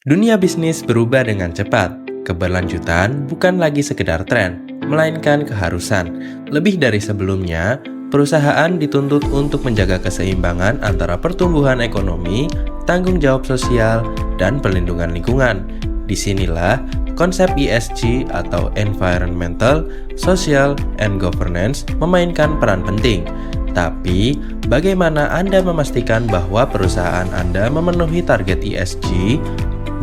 Dunia bisnis berubah dengan cepat. Keberlanjutan bukan lagi sekedar tren, melainkan keharusan. Lebih dari sebelumnya, perusahaan dituntut untuk menjaga keseimbangan antara pertumbuhan ekonomi, tanggung jawab sosial, dan perlindungan lingkungan. Disinilah konsep ESG atau Environmental, Social, and Governance memainkan peran penting. Tapi, bagaimana Anda memastikan bahwa perusahaan Anda memenuhi target ESG?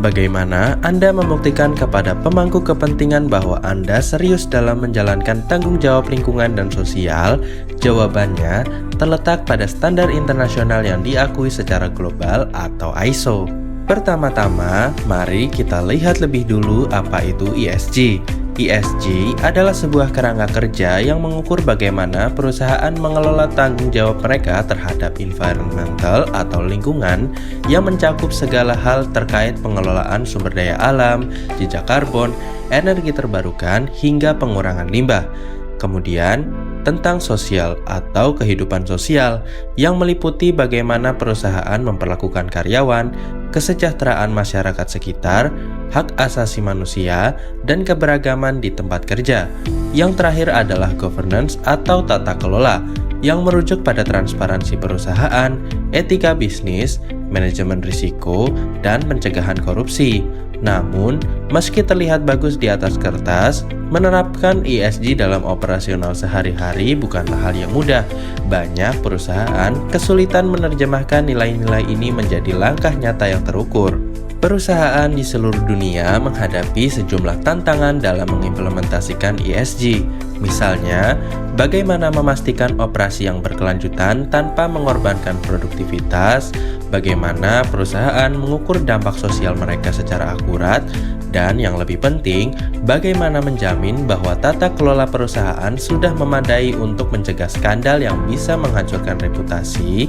Bagaimana Anda membuktikan kepada pemangku kepentingan bahwa Anda serius dalam menjalankan tanggung jawab lingkungan dan sosial? Jawabannya terletak pada standar internasional yang diakui secara global atau ISO. Pertama-tama, mari kita lihat lebih dulu apa itu ESG. ESG adalah sebuah kerangka kerja yang mengukur bagaimana perusahaan mengelola tanggung jawab mereka terhadap environmental atau lingkungan yang mencakup segala hal terkait pengelolaan sumber daya alam, jejak karbon, energi terbarukan, hingga pengurangan limbah. Kemudian, tentang sosial atau kehidupan sosial yang meliputi bagaimana perusahaan memperlakukan karyawan, kesejahteraan masyarakat sekitar, hak asasi manusia, dan keberagaman di tempat kerja. Yang terakhir adalah governance atau tata kelola yang merujuk pada transparansi perusahaan, etika bisnis, manajemen risiko, dan pencegahan korupsi. Namun, meski terlihat bagus di atas kertas, menerapkan ESG dalam operasional sehari-hari bukanlah hal yang mudah. Banyak perusahaan kesulitan menerjemahkan nilai-nilai ini menjadi langkah nyata yang terukur. Perusahaan di seluruh dunia menghadapi sejumlah tantangan dalam mengimplementasikan ESG. Misalnya, bagaimana memastikan operasi yang berkelanjutan tanpa mengorbankan produktivitas, bagaimana perusahaan mengukur dampak sosial mereka secara akurat, dan yang lebih penting, bagaimana menjamin bahwa tata kelola perusahaan sudah memadai untuk mencegah skandal yang bisa menghancurkan reputasi.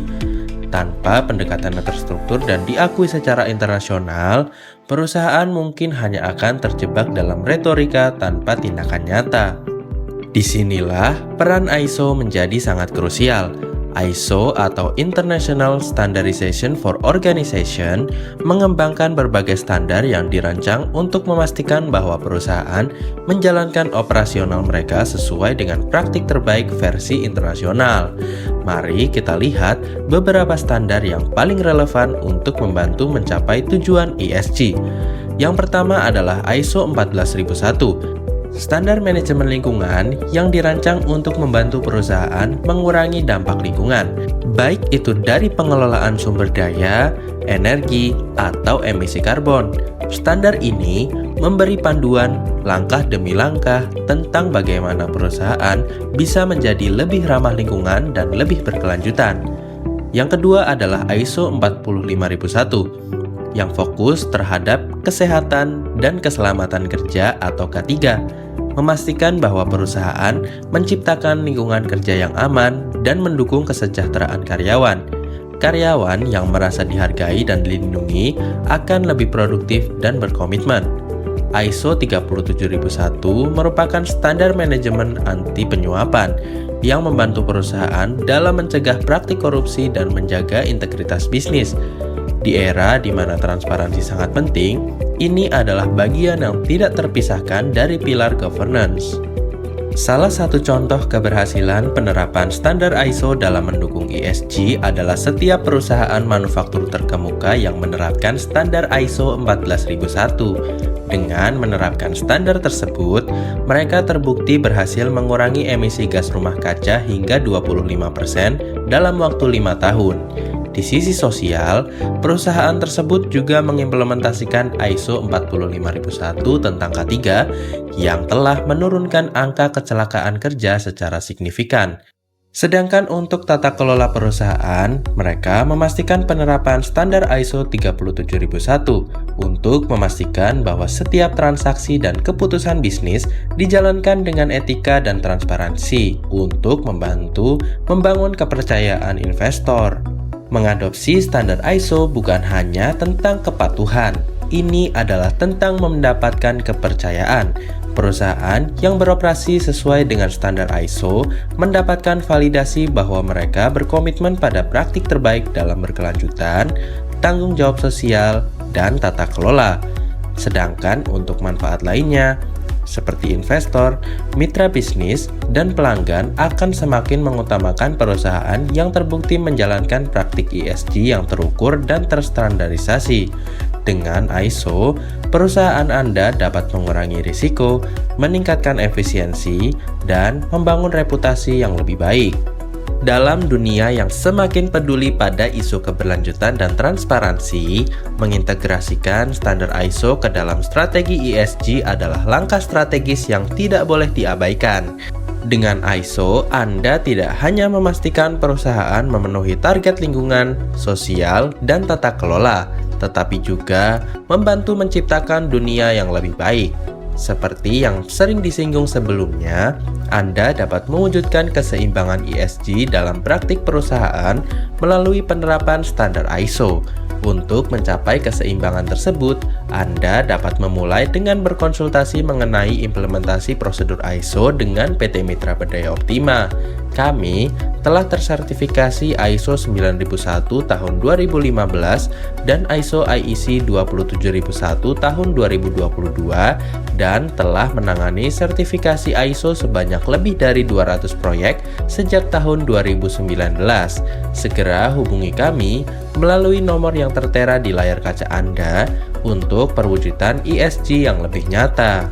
Tanpa pendekatan yang terstruktur dan diakui secara internasional, perusahaan mungkin hanya akan terjebak dalam retorika tanpa tindakan nyata. Disinilah peran ISO menjadi sangat krusial. ISO atau International Standardization for Organization mengembangkan berbagai standar yang dirancang untuk memastikan bahwa perusahaan menjalankan operasional mereka sesuai dengan praktik terbaik versi internasional. Mari kita lihat beberapa standar yang paling relevan untuk membantu mencapai tujuan ESG. Yang pertama adalah ISO 14001. Standar manajemen lingkungan yang dirancang untuk membantu perusahaan mengurangi dampak lingkungan, baik itu dari pengelolaan sumber daya, energi, atau emisi karbon. Standar ini memberi panduan langkah demi langkah tentang bagaimana perusahaan bisa menjadi lebih ramah lingkungan dan lebih berkelanjutan. Yang kedua adalah ISO 45001 yang fokus terhadap kesehatan dan keselamatan kerja atau K3, memastikan bahwa perusahaan menciptakan lingkungan kerja yang aman dan mendukung kesejahteraan karyawan. Karyawan yang merasa dihargai dan dilindungi akan lebih produktif dan berkomitmen. ISO 37001 merupakan standar manajemen anti penyuapan yang membantu perusahaan dalam mencegah praktik korupsi dan menjaga integritas bisnis. Di era di mana transparansi sangat penting, ini adalah bagian yang tidak terpisahkan dari pilar governance. Salah satu contoh keberhasilan penerapan standar ISO dalam mendukung ESG adalah setiap perusahaan manufaktur terkemuka yang menerapkan standar ISO 14001. Dengan menerapkan standar tersebut, mereka terbukti berhasil mengurangi emisi gas rumah kaca hingga 25% dalam waktu 5 tahun. Di sisi sosial, perusahaan tersebut juga mengimplementasikan ISO 45001 tentang K3 yang telah menurunkan angka kecelakaan kerja secara signifikan. Sedangkan untuk tata kelola perusahaan, mereka memastikan penerapan standar ISO 37001 untuk memastikan bahwa setiap transaksi dan keputusan bisnis dijalankan dengan etika dan transparansi untuk membantu membangun kepercayaan investor. Mengadopsi standar ISO bukan hanya tentang kepatuhan, ini adalah tentang mendapatkan kepercayaan. Perusahaan yang beroperasi sesuai dengan standar ISO mendapatkan validasi bahwa mereka berkomitmen pada praktik terbaik dalam berkelanjutan, tanggung jawab sosial, dan tata kelola. Sedangkan untuk manfaat lainnya, seperti investor, mitra bisnis, dan pelanggan akan semakin mengutamakan perusahaan yang terbukti menjalankan praktik ESG yang terukur dan terstandarisasi. Dengan ISO, perusahaan Anda dapat mengurangi risiko, meningkatkan efisiensi, dan membangun reputasi yang lebih baik. Dalam dunia yang semakin peduli pada isu keberlanjutan dan transparansi, mengintegrasikan standar ISO ke dalam strategi ESG adalah langkah strategis yang tidak boleh diabaikan. Dengan ISO, Anda tidak hanya memastikan perusahaan memenuhi target lingkungan, sosial, dan tata kelola, tetapi juga membantu menciptakan dunia yang lebih baik. Seperti yang sering disinggung sebelumnya, Anda dapat mewujudkan keseimbangan ESG dalam praktik perusahaan melalui penerapan standar ISO. Untuk mencapai keseimbangan tersebut, Anda dapat memulai dengan berkonsultasi mengenai implementasi prosedur ISO dengan PT Mitra Berdaya Optima. Kami telah tersertifikasi ISO 9001 tahun 2015 dan ISO IEC 27001 tahun 2022 dan telah menangani sertifikasi ISO sebanyak lebih dari 200 proyek sejak tahun 2019. Segera hubungi kami melalui nomor yang tertera di layar kaca Anda untuk perwujudan ESG yang lebih nyata.